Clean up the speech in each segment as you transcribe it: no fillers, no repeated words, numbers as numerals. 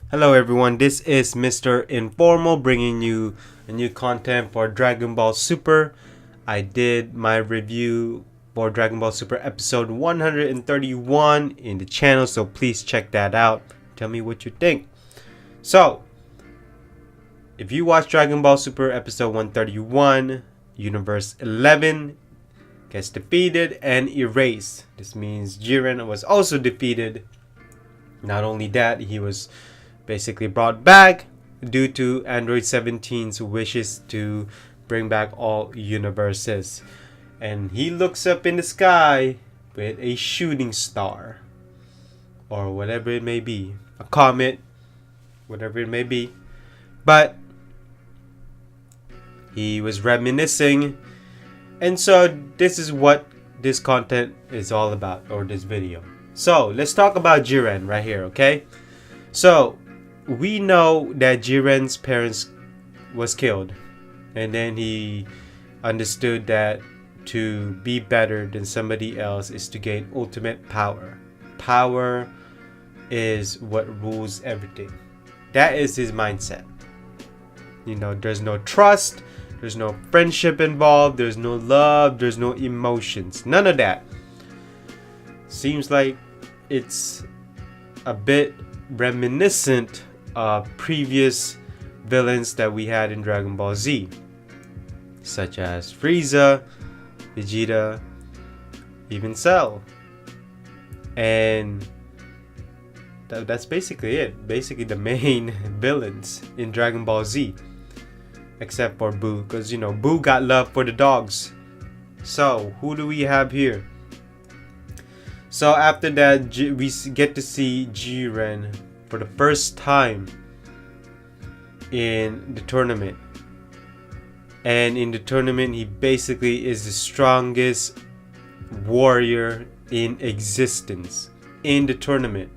Hello everyone, this is Mr. Informal bringing you a new content for Dragon Ball Super. I did my review for Dragon Ball Super episode 131 in the channel, so please check that out. Tell me what you think. So, if you watch Dragon Ball Super episode 131, Universe 11 gets defeated and erased. This means Jiren was also defeated. Not only that, he was basically brought back due to Android 17's wishes to bring back all universes. And he looks up in the sky with a shooting star, or whatever it may be, a comet, whatever it may be. But he was reminiscing, and so this is what this content is all about, or this video. So let's talk about Jiren right here, okay? So we know that Jiren's parents was killed, and then he understood that to be better than somebody else is to gain ultimate power. Power is what rules everything. That is his mindset. You know, there's no trust, there's no friendship involved, there's no love, there's no emotions, none of that. Seems like it's a bit reminiscent of previous villains that we had in Dragon Ball Z, such as Frieza, Vegeta, even Cell. And that's basically it. Basically the main villains in Dragon Ball Z, except for Boo, because you know Boo got love for the dogs. So who do we have here? So after that, we get to see Jiren for the first time in the tournament. And in the tournament, he basically is the strongest warrior in existence in the tournament.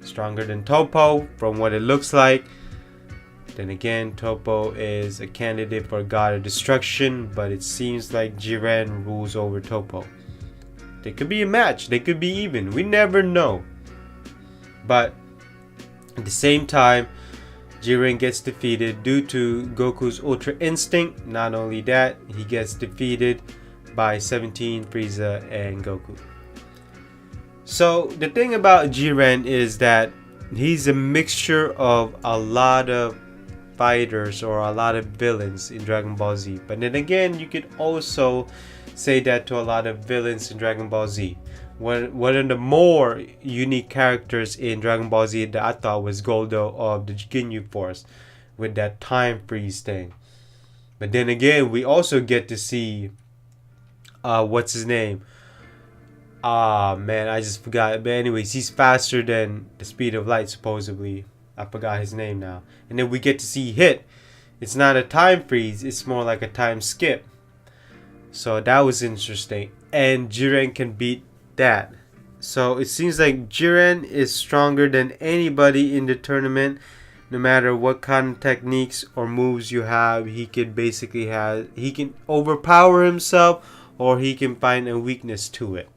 Stronger than Toppo from what it looks like. Then again, Toppo is a candidate for God of Destruction, but it seems like Jiren rules over Toppo. They could be a match, they could be even, we never know. But at the same time, Jiren gets defeated due to Goku's Ultra Instinct. Not only that, he gets defeated by 17, Frieza, and Goku. So the thing about Jiren is that he's a mixture of a lot of fighters or a lot of villains in Dragon Ball Z. But then again, you could also say that to a lot of villains in Dragon Ball Z. One of the more unique characters in Dragon Ball Z that I thought was Goldo of the Ginyu Force, with that time freeze thing. But then again, we also get to see what's his name? Man, I just forgot. But anyways, he's faster than the speed of light, supposedly. I forgot his name now. And then we get to see Hit. It's not a time freeze, it's more like a time skip. So that was interesting. And Jiren can beat that. So it seems like Jiren is stronger than anybody in the tournament. No matter what kind of techniques or moves you have, he can overpower himself, or he can find a weakness to it.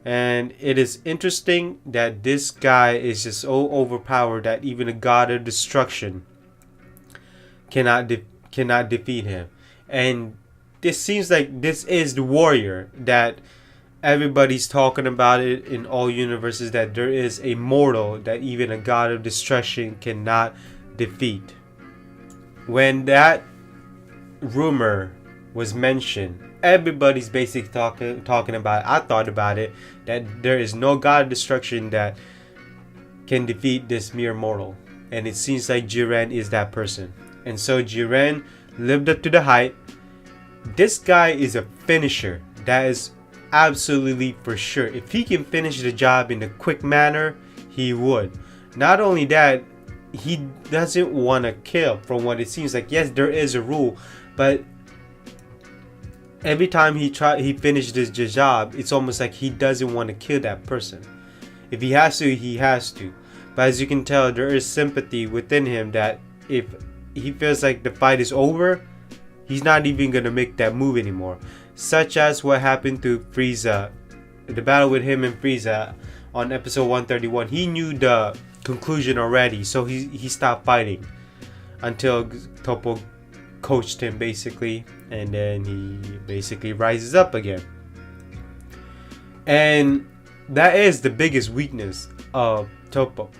And it is interesting that this guy is just so overpowered that even a God of Destruction cannot defeat him. And this seems like this is the warrior that everybody's talking about it in all universes, that there is a mortal that even a God of Destruction cannot defeat. When that rumor was mentioned, everybody's basically talking about it. I thought about it, that there is no God of Destruction that can defeat this mere mortal. And it seems like Jiren is that person. And so Jiren lived up to the hype. This guy is a finisher. That is absolutely for sure. If he can finish the job in a quick manner, he would. Not only that, he doesn't want to kill, from what it seems like. Yes, there is a rule, but every time he finishes the job, it's almost like he doesn't want to kill that person. If he has to, he has to. But as you can tell, there is sympathy within him that if he feels like the fight is over, he's not even going to make that move anymore. Such as what happened to Frieza. The battle with him and Frieza on episode 131. He knew the conclusion already, so he stopped fighting until Toppo coached him basically, and then he basically rises up again. And that is the biggest weakness of Toppo.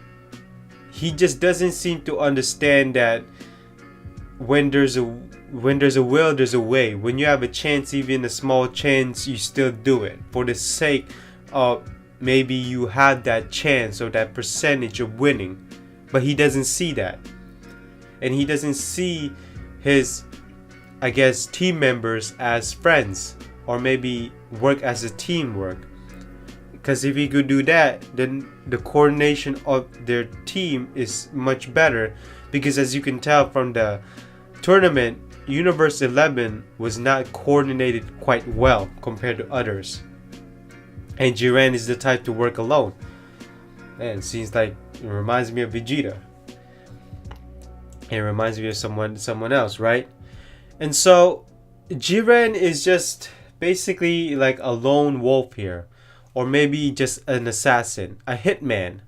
He just doesn't seem to understand that when there's a will, there's a way. When you have a chance, even a small chance, you still do it for the sake of maybe you had that chance or that percentage of winning. But he doesn't see that, and he doesn't see his, I guess, team members as friends, or maybe work as a teamwork. Because if he could do that, then the coordination of their team is much better. Because as you can tell from the tournament, Universe 11 was not coordinated quite well compared to others. And Jiren is the type to work alone. Man, it seems like it reminds me of Vegeta. It reminds me of someone else, right? And so Jiren is just basically like a lone wolf here. Or maybe just an assassin, a hitman.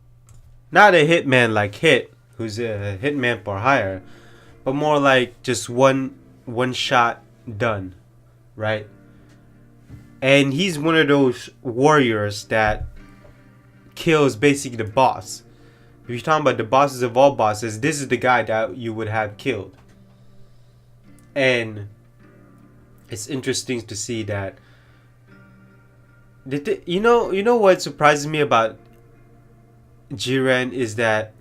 Not a hitman like Hit, who's a hitman for hire, but more like just one shot done, right? And he's one of those warriors that kills basically the boss. If you're talking about the bosses of all bosses, this is the guy that you would have killed. And it's interesting to see that. You know what surprises me about Jiren is that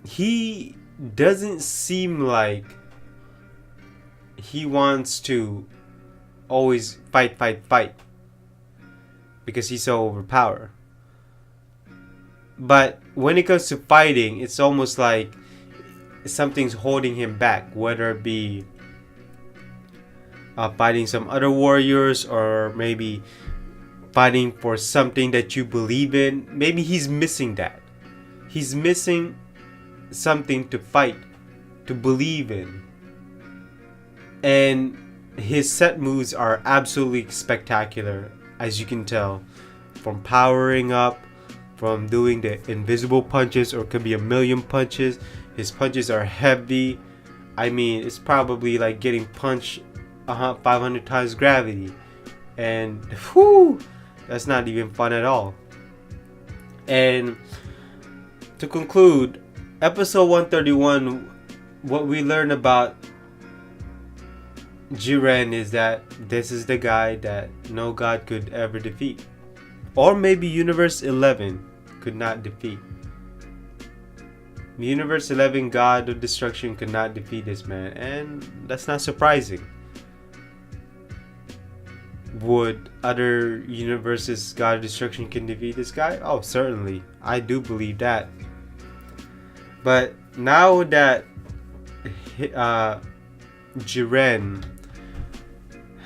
he doesn't seem like he wants to always fight because he's so overpowered. But when it comes to fighting, it's almost like something's holding him back, whether it be fighting some other warriors, or maybe fighting for something that you believe in. Maybe he's missing that. He's missing something to fight, to believe in. And his set moves are absolutely spectacular, as you can tell. From powering up, from doing the invisible punches, or it could be a million punches. His punches are heavy. I mean, it's probably like getting punched 500 times gravity, and whew, that's not even fun at all. And to conclude, episode 131, what we learn about Jiren is that this is the guy that no god could ever defeat, or maybe Universe 11 could not defeat. The Universe 11 god of destruction could not defeat this man, and that's not surprising. Would other universes god of destruction can defeat this guy? Oh, certainly. I do believe that. But now that Jiren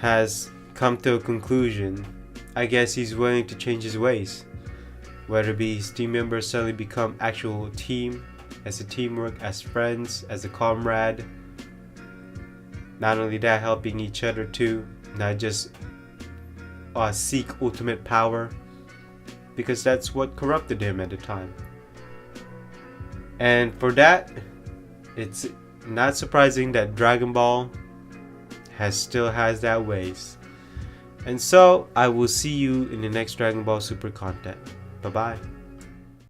has come to a conclusion, I guess he's willing to change his ways. Whether it be his team members suddenly become actual team, as a teamwork, as friends, as a comrade. Not only that, helping each other too, not just seek ultimate power, because that's what corrupted him at the time. And for that, it's not surprising that Dragon Ball still has that ways. And so I will see you in the next Dragon Ball Super content. Bye bye.